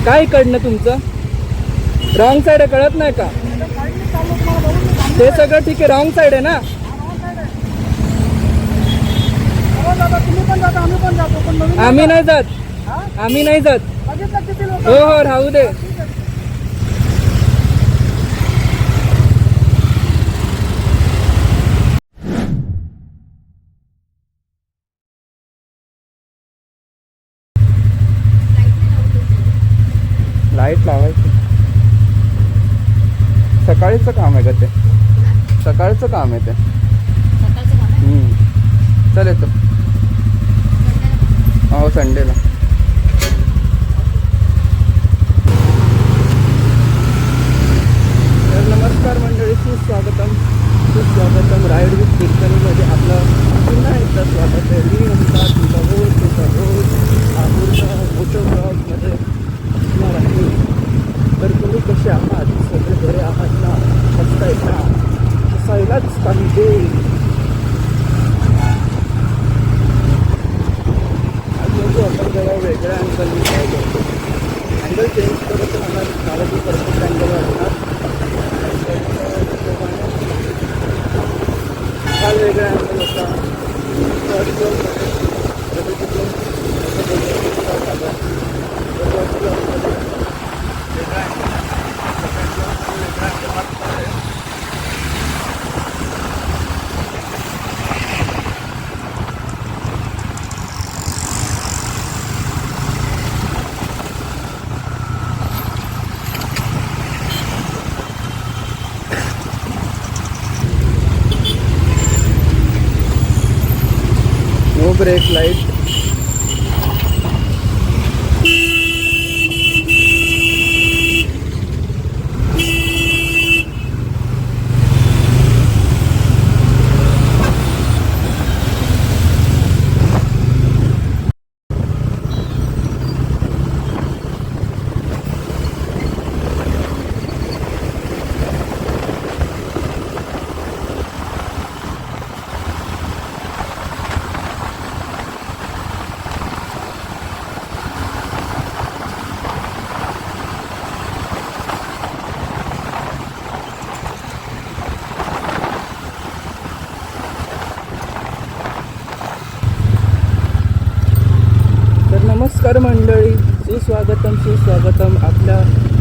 काय इकडनं तुमचं रॉंग साईड आहे, कळत नाही का? ते सगळं ठीक आहे, रॉंग साईड आहे ना. आम्ही नाही जात, आम्ही नाही जात. हो हो राहू दे. लाईट लावायची, सकाळीचं काम आहे का ते? सकाळचं काम आहे ते. चल येतो. हो संडेला. तर नमस्कार मंडळी, सुस्वागतम राईड विथ कीर्तनीमध्ये आपलं पुन्हा एकदा स्वागत आहे. मी ओमकार, तुमचा रोज मोठं ब्लॉगमध्ये असणार आहे. तर तुम्ही कसे आहात? सगळे बरे आहात ना? हसतायत ना? हसायलाच पाहिजे. आपण जरा वेगळ्या अँगलनी ट्राय करतो. अँगल चेंज करत राहणार, मला ती परफेक्ट अँगल वाटणार. हा वेगळा अँगल होता. No brake light. नमस्कार मंडळी, सुस्वागतम आपल्या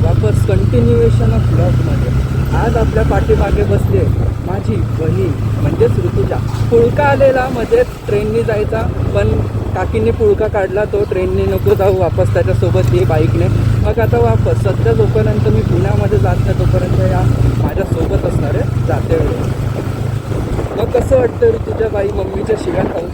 वापस कंटिन्युएशन ऑफ ब्लॉगमध्ये. आज आपल्या पाठीमागे बसले माझी बहीण म्हणजेच ऋतुजा. पुळका आलेला मध्येच ट्रेननी जायचा, पण काकींनी पुळका काढला. तो ट्रेननी नको जाऊ, वापस त्याच्यासोबत ये बाईकने. मग आता वापस सध्या जोपर्यंत मी पुण्यामध्ये जात नाही तोपर्यंत या माझ्यासोबत असणार आहे जाते वेळेस. मग कसं वाटतं ऋतुजा बाई मम्मीच्या शिव्या खाऊन?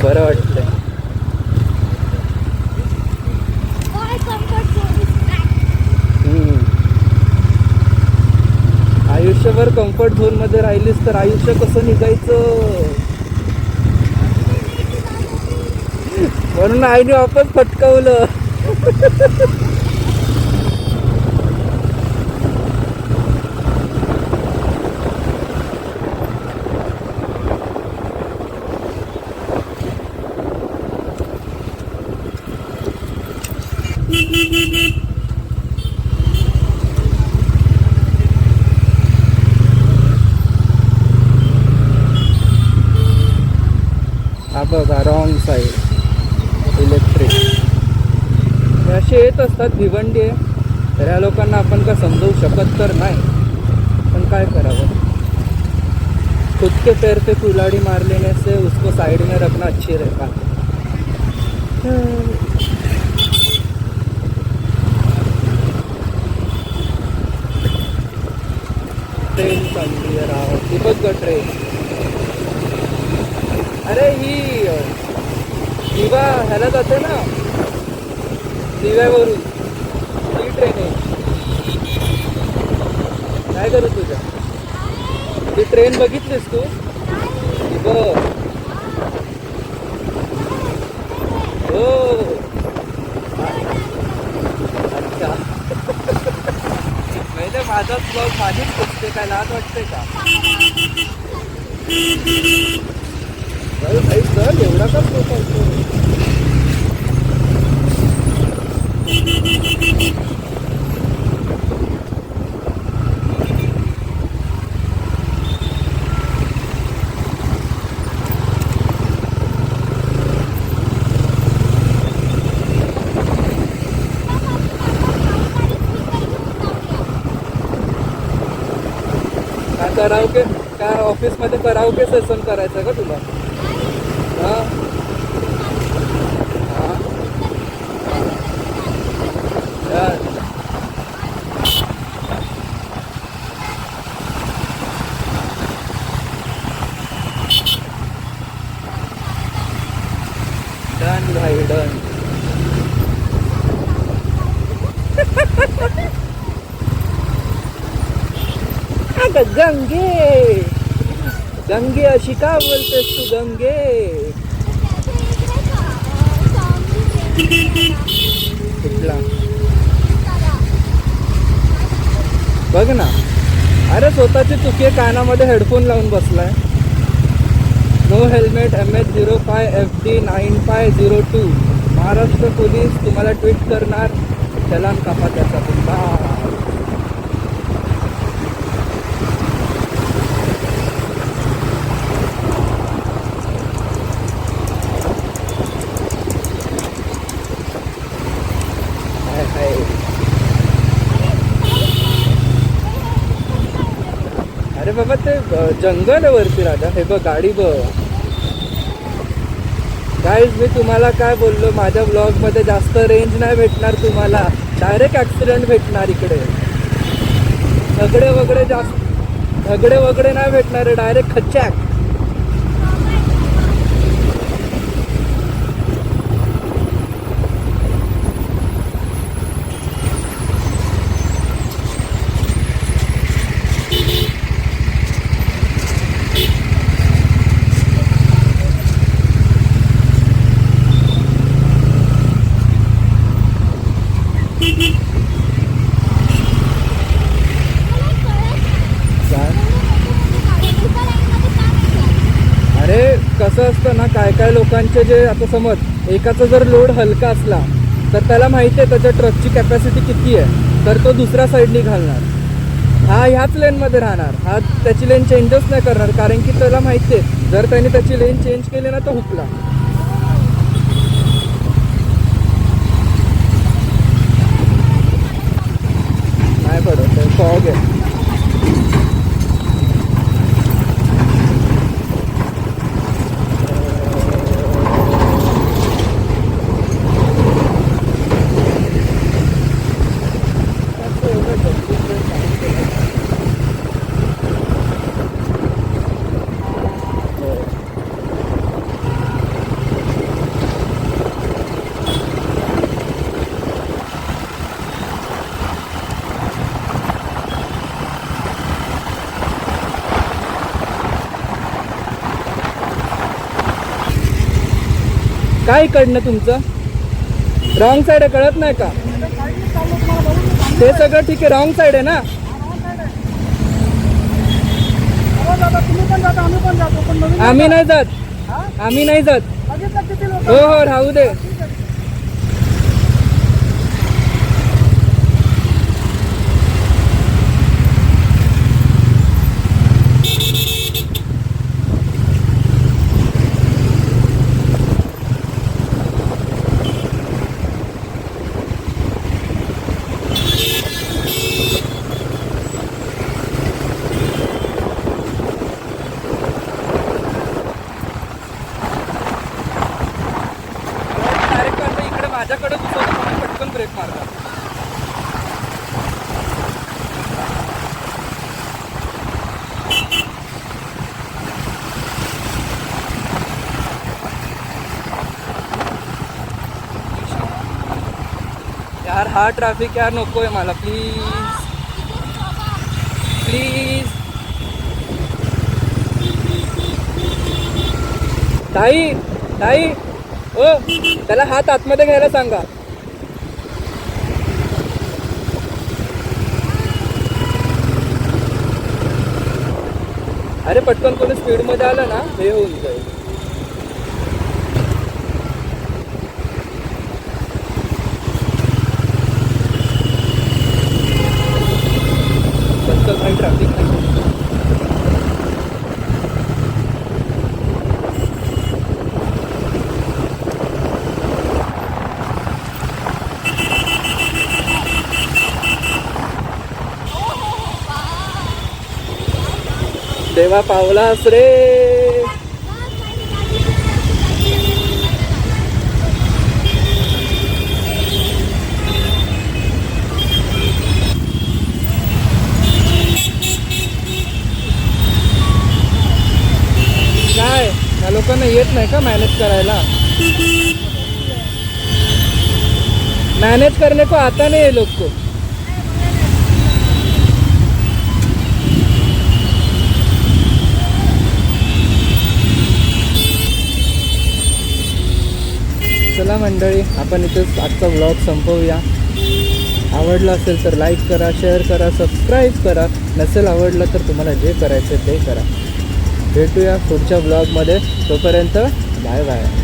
बरं वाटतंय. आयुष्यभर कम्फर्ट झोन मध्ये राहिलीस तर आयुष्य कसं निघायचं? म्हणून आईने वापस फटकवलं. हा बघा रॉंग साईड इलेक्ट्रिक. हे असे येत असतात भिवंडी आहे. तर या लोकांना आपण का समजवू शकत तर नाही, पण काय करावं. खुद के पैर पे कुल्हाड़ी मार लेने से उसको साइड में रखना अच्छी रहता. ट्रेन चालली आहे राव, ती बघ ग ट्रेन. अरे ही दिवा ह्याला जाते ना, दिव्यावरून. ही ट्रेन आहे. काय करू तुझ्या? ती ट्रेन बघितलीस तू? बघ. हो अच्छा. म्हणजे माझाच ब्लॉग माझीच. てかラードってか。 तर नमस्कार मंडळी, सुस्वागतम आपल्या वापस कंटिन्युएशन ऑफ ब्लॉगमध्ये. आज आपल्या पाठीमागे बसले माझी बहीण म्हणजेच ऋतुजा. पुळका आलेला मध्येच ट्रेननी जायचा, पण काकींनी पुळका काढला. तो ट्रेननी नको जाऊ, वापस त्याच्यासोबत ये बाईकने. मग आता वापस सध्या जोपर्यंत मी पुण्यामध्ये जात नाही तोपर्यंत या माझ्यासोबत असणार आहे जाते वेळेस. मग कसं वाटतं ऋतुजा बाई मम्मीच्या शिव्या खाऊन? बरं वाटतंय. चल भाई चल, एवढा का स्लो पळतो? कराओके काय ऑफिसमध्ये कराओके सेशन करायचं का तुला? हा हा डन भाई डन. गंगे गंगे अशी का बोलतेस तू गंगे? कुठला बघ ना. अरे स्वतःची चुकी आहे, कानामध्ये हेडफोन लावून बसलाय. No helmet MH05FD9502. Maharashtra police तुम्हाला ट्विट करणार, चलान कापा त्याचा तुमचा. अरे बाबा ते जंगल आहे वरती राजा. हे बघ गाडी बघ. गाईज मी तुम्हाला काय बोललो, माझ्या ब्लॉगमध्ये जास्त रेंज नाही भेटणार तुम्हाला, डायरेक्ट ॲक्सिडेंट भेटणार इकडे. झगडे वगैरे नाही भेटणार आहे, डायरेक्ट खच्चॅक. कसं असतं ना, काय लोकांचे जे आता समज एकाचा जर लोड हलका असला तर त्याला माहिती आहे त्याच्या ट्रकची कॅपॅसिटी किती आहे, तर तो दुसऱ्या साईडनी घालणार. हा ह्याच लेनमध्ये राहणार, हा त्याची लेन चेंजच नाही करणार, कारण की त्याला माहिती आहे जर त्याने त्याची लेन चेंज केली ना तर हुकला. नाही पडत, फॉग आहे. काय इकडनं तुमचं रॉंग साईड आहे, कळत नाही का? ते सगळं ठीक आहे, रॉंग साईड आहे ना. आम्ही नाही जात. हो हो राहू दे. माझ्याकडे पटकन ब्रेक मारला. यार हा ट्रॅफिक यार नकोय मला, प्लीज प्लीज. ताई ताई ओ, त्याला हात आतमध्ये घ्यायला सांगा. अरे पटकन कोणी स्पीडमध्ये आलं ना हे होऊन जाईल. देवा पावलास रे. काय या लोकांना येत नाही का मॅनेज करायला? मैनेज करने को आता नहीं है लोग को. चला मंडळी, आपण इथेच आजचा व्लॉग संपवूया. आवडला असेल तर लाईक करा, शेअर करा, सबस्क्राईब करा. नसेल आवडलं तर तुम्हाला जे करायचं ते करा. भेटूया पुढच्या व्लॉगमध्ये. तोपर्यंत बाय बाय.